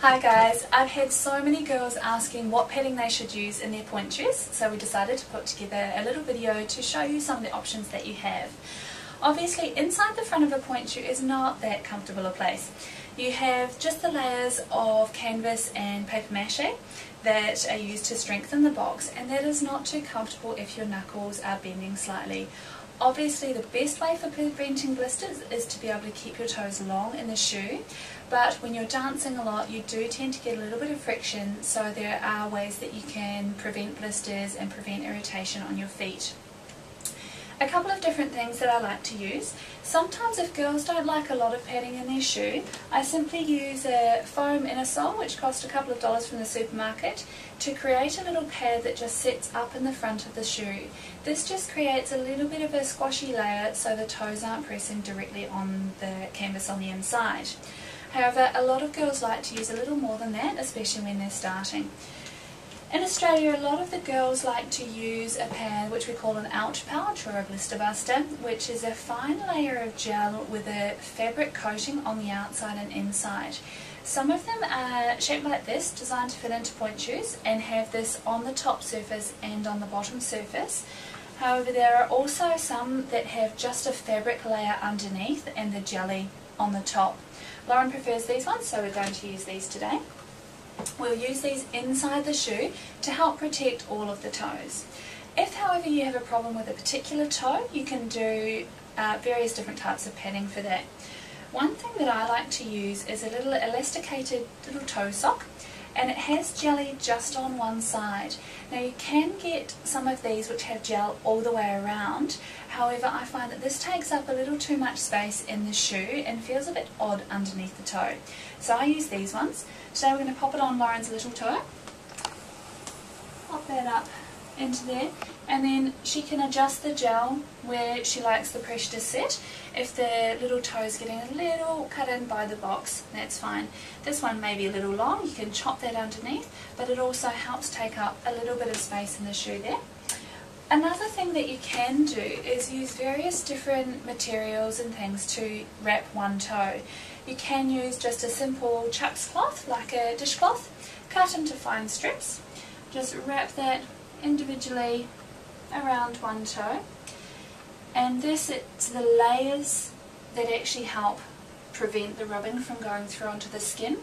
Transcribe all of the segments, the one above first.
Hi guys, I've had so many girls asking what padding they should use in their pointe shoes, so we decided to put together a little video to show you some of the options that you have. Obviously inside the front of a pointe shoe is not that comfortable a place. You have just the layers of canvas and paper mache that are used to strengthen the box, and that is not too comfortable if your knuckles are bending slightly. Obviously the best way for preventing blisters is to be able to keep your toes long in the shoe, but when you're dancing a lot you do tend to get a little bit of friction, so there are ways that you can prevent blisters and prevent irritation on your feet. A couple of different things that I like to use. Sometimes if girls don't like a lot of padding in their shoe, I simply use a foam inner sole, which costs a couple of dollars from the supermarket, to create a little pad that just sits up in the front of the shoe. This just creates a little bit of a squashy layer so the toes aren't pressing directly on the canvas on the inside. However, a lot of girls like to use a little more than that, especially when they're starting. In Australia, a lot of the girls like to use a pad which we call an ouch pouch or a blister buster, which is a fine layer of gel with a fabric coating on the outside and inside. Some of them are shaped like this, designed to fit into pointe shoes, and have this on the top surface and on the bottom surface. However, there are also some that have just a fabric layer underneath and the jelly on the top. Lauren prefers these ones, so we're going to use these today. We'll use these inside the shoe to help protect all of the toes. If, however, you have a problem with a particular toe, you can do various different types of padding for that. One thing that I like to use is a little elasticated little toe sock, and it has jelly just on one side. Now you can get some of these which have gel all the way around, however I find that this takes up a little too much space in the shoe and feels a bit odd underneath the toe. So I use these ones. Today we're going to pop it on Lauren's little toe, pop that up into there, and then she can adjust the gel where she likes the pressure to sit. If the little toe is getting a little cut in by the box, that's fine. This one may be a little long, you can chop that underneath, but it also helps take up a little bit of space in the shoe there. Another thing that you can do is use various different materials and things to wrap one toe. You can use just a simple chucks cloth, like a dishcloth, cut into fine strips, just wrap that individually around one toe, and it's the layers that actually help prevent the rubbing from going through onto the skin.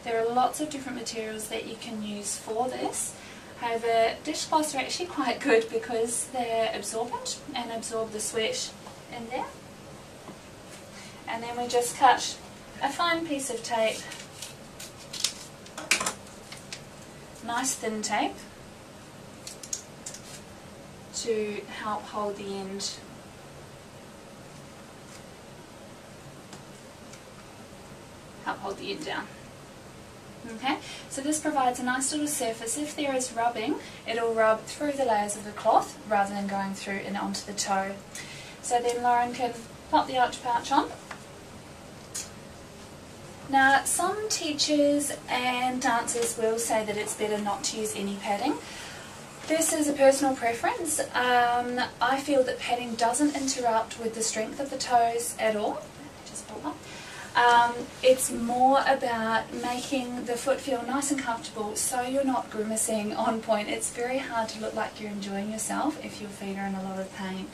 There are lots of different materials that you can use for this. However, dishcloths are actually quite good because they're absorbent and absorb the sweat in there. And then we just cut a fine piece of tape, nice thin tape, to help hold the end down. Okay, so this provides a nice little surface. If there is rubbing, it'll rub through the layers of the cloth rather than going through and onto the toe. So then Lauren can pop the ouch pouch on. Now, some teachers and dancers will say that it's better not to use any padding. This is a personal preference. I feel that padding doesn't interrupt with the strength of the toes at all. Just pull up. It's more about making the foot feel nice and comfortable so you're not grimacing on point. It's very hard to look like you're enjoying yourself if your feet are in a lot of pain.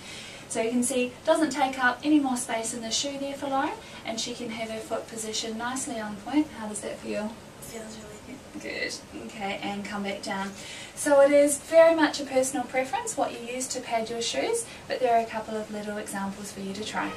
So you can see it doesn't take up any more space in the shoe there for Lauren, and she can have her foot positioned nicely on point. How does that feel? Feels really good. Good. Okay, and come back down. So it is very much a personal preference what you use to pad your shoes, but there are a couple of little examples for you to try.